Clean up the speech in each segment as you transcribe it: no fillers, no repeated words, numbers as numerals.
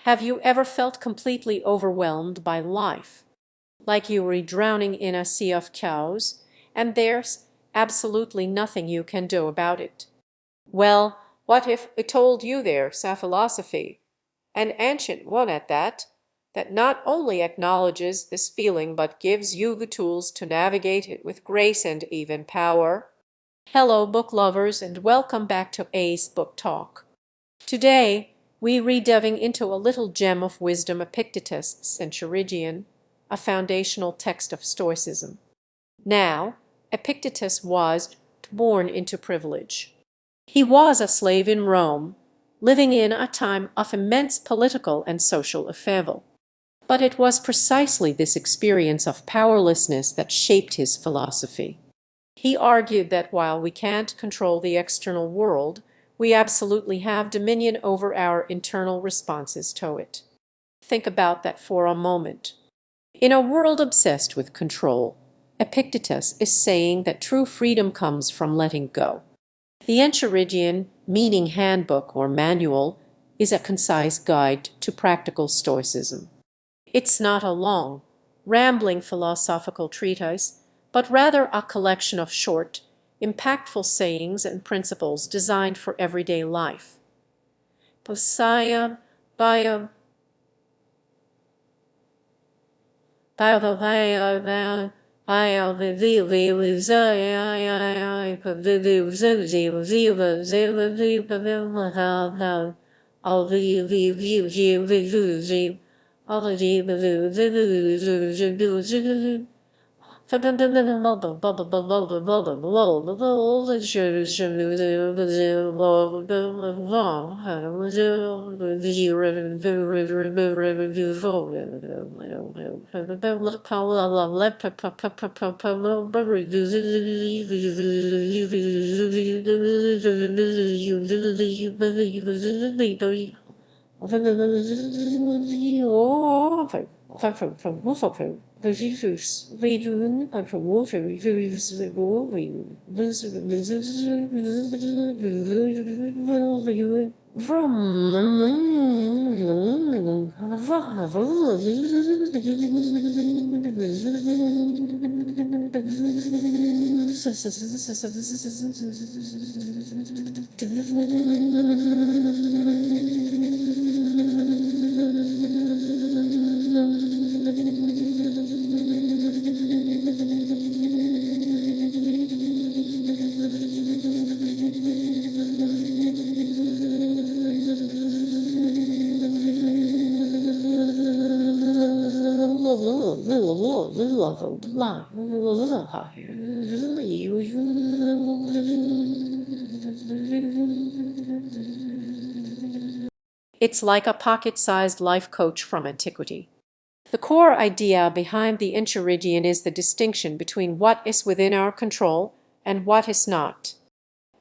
Have you ever felt completely overwhelmed by life, like you were drowning in a sea of chaos, and there's absolutely nothing you can do about it? Well, what if I told you there's a philosophy, an ancient one at that, that not only acknowledges this feeling but gives you the tools to navigate it with grace and even power? Hello, book lovers, and welcome back to Ace Book Talk. Today, we re-delving into a little gem of wisdom, Epictetus The Enchiridion, a foundational text of Stoicism. Now, Epictetus was born into privilege. He was a slave in Rome, living in a time of immense political and social upheaval. But it was precisely this experience of powerlessness that shaped his philosophy. He argued that while we can't control the external world, we absolutely have dominion over our internal responses to it. Think about that for a moment. In a world obsessed with control, Epictetus is saying that true freedom comes from letting go. The Enchiridion, meaning handbook or manual, is a concise guide to practical Stoicism. It's not a long, rambling philosophical treatise, but rather a collection of short, impactful sayings and principles designed for everyday life. Posaya, bio, It's like a pocket-sized life coach from antiquity. The core idea behind the Enchiridion is the distinction between what is within our control and what is not.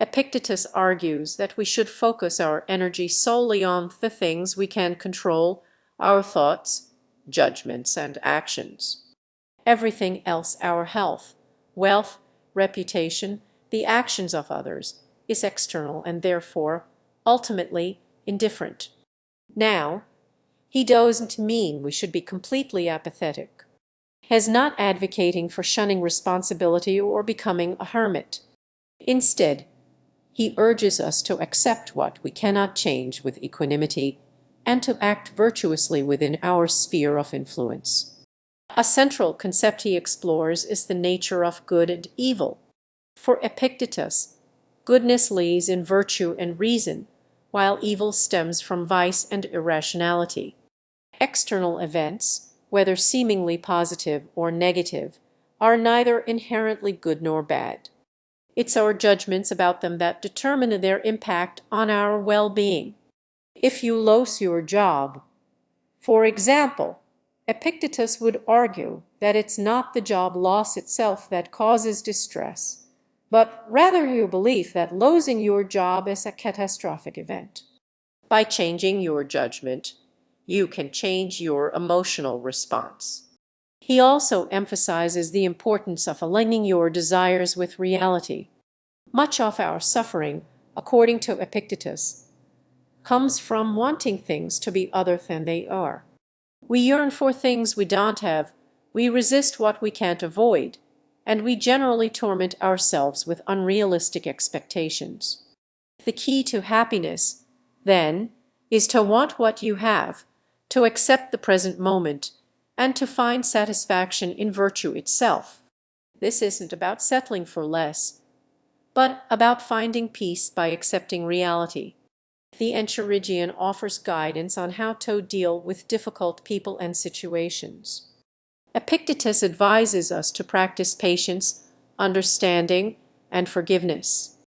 Epictetus argues that we should focus our energy solely on the things we can control, our thoughts, judgments, and actions. Everything else, our health, wealth, reputation, the actions of others, is external and therefore ultimately indifferent. Now, he doesn't mean we should be completely apathetic. He's not advocating for shunning responsibility or becoming a hermit. Instead, he urges us to accept what we cannot change with equanimity and to act virtuously within our sphere of influence. A central concept he explores is the nature of good and evil. For Epictetus, goodness lies in virtue and reason, while evil stems from vice and irrationality. External events, whether seemingly positive or negative, are neither inherently good nor bad. It's our judgments about them that determine their impact on our well-being. If you lose your job, for example, Epictetus would argue that it's not the job loss itself that causes distress, but rather your belief that losing your job is a catastrophic event. By changing your judgment, you can change your emotional response. He also emphasizes the importance of aligning your desires with reality. Much of our suffering, according to Epictetus, comes from wanting things to be other than they are. We yearn for things we don't have, we resist what we can't avoid, and we generally torment ourselves with unrealistic expectations. The key to happiness, then, is to want what you have, to accept the present moment, and to find satisfaction in virtue itself. This isn't about settling for less, but about finding peace by accepting reality. The Enchiridion offers guidance on how to deal with difficult people and situations. Epictetus advises us to practice patience, understanding, and forgiveness.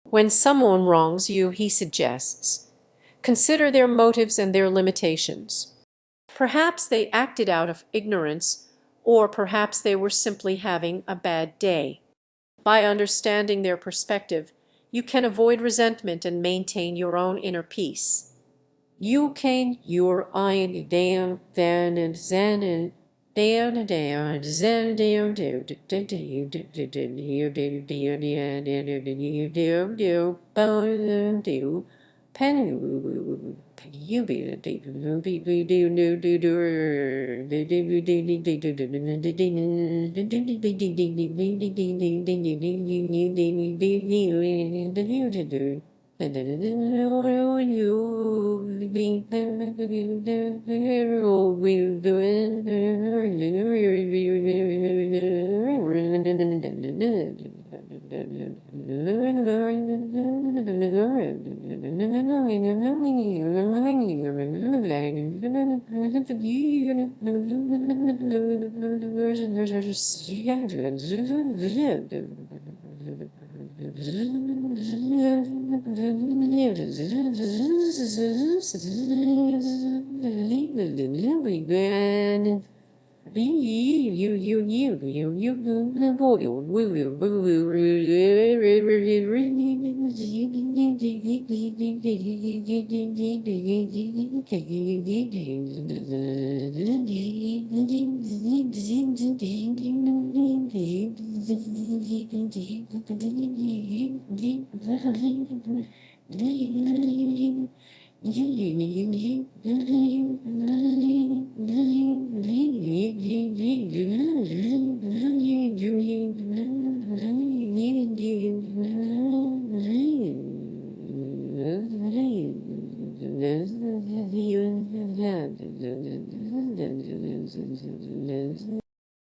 When someone wrongs you, he suggests, consider their motives and their limitations. Perhaps they acted out of ignorance, or perhaps they were simply having a bad day. By understanding their perspective, you can avoid resentment and maintain your own inner peace. You can your own damn then and zen and down and down zen down do do do do do do do do do do do do pen you be do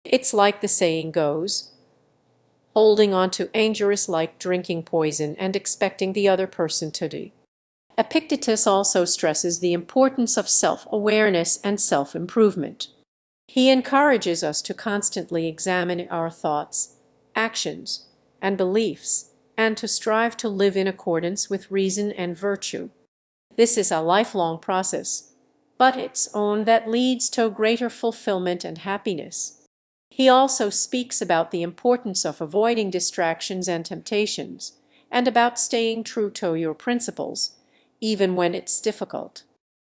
It's like the saying goes, holding on to anger is like drinking poison and expecting the other person to do. Epictetus also stresses the importance of self-awareness and self-improvement. He encourages us to constantly examine our thoughts, actions, and beliefs, and to strive to live in accordance with reason and virtue. This is a lifelong process, but it's one that leads to greater fulfillment and happiness. He also speaks about the importance of avoiding distractions and temptations, and about staying true to your principles, even when it's difficult.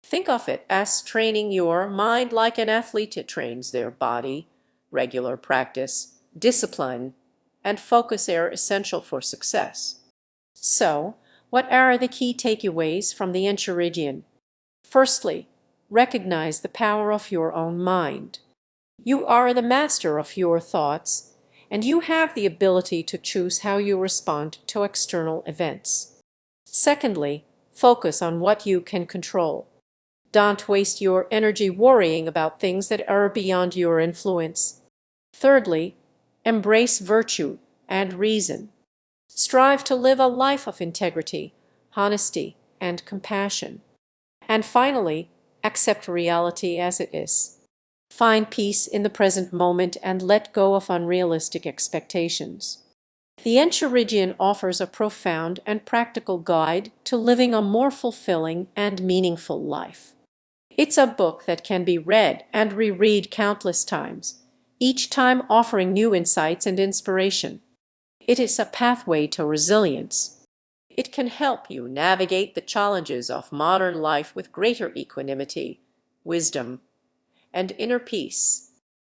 Think of it as training your mind like an athlete trains their body. Regular practice, discipline, and focus are essential for success. So, what are the key takeaways from the Enchiridion? Firstly, recognize the power of your own mind. You are the master of your thoughts, and you have the ability to choose how you respond to external events. Secondly, focus on what you can control. Don't waste your energy worrying about things that are beyond your influence. Thirdly, embrace virtue and reason. Strive to live a life of integrity, honesty, and compassion. And finally, accept reality as it is. Find peace in the present moment and let go of unrealistic expectations. The Enchiridion offers a profound and practical guide to living a more fulfilling and meaningful life. It's a book that can be read and reread countless times, each time offering new insights and inspiration. It is a pathway to resilience. It can help you navigate the challenges of modern life with greater equanimity, wisdom, and inner peace.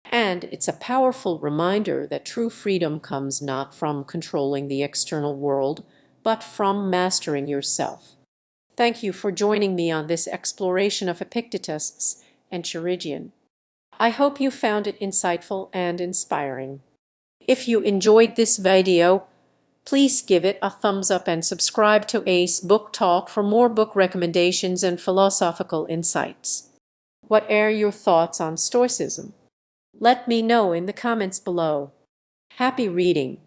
And it's a powerful reminder that true freedom comes not from controlling the external world, but from mastering yourself. Thank you for joining me on this exploration of Epictetus' Enchiridion. I hope you found it insightful and inspiring. If you enjoyed this video, please give it a thumbs up and subscribe to Ace Book Talk for more book recommendations and philosophical insights. What are your thoughts on Stoicism? Let me know in the comments below. Happy reading!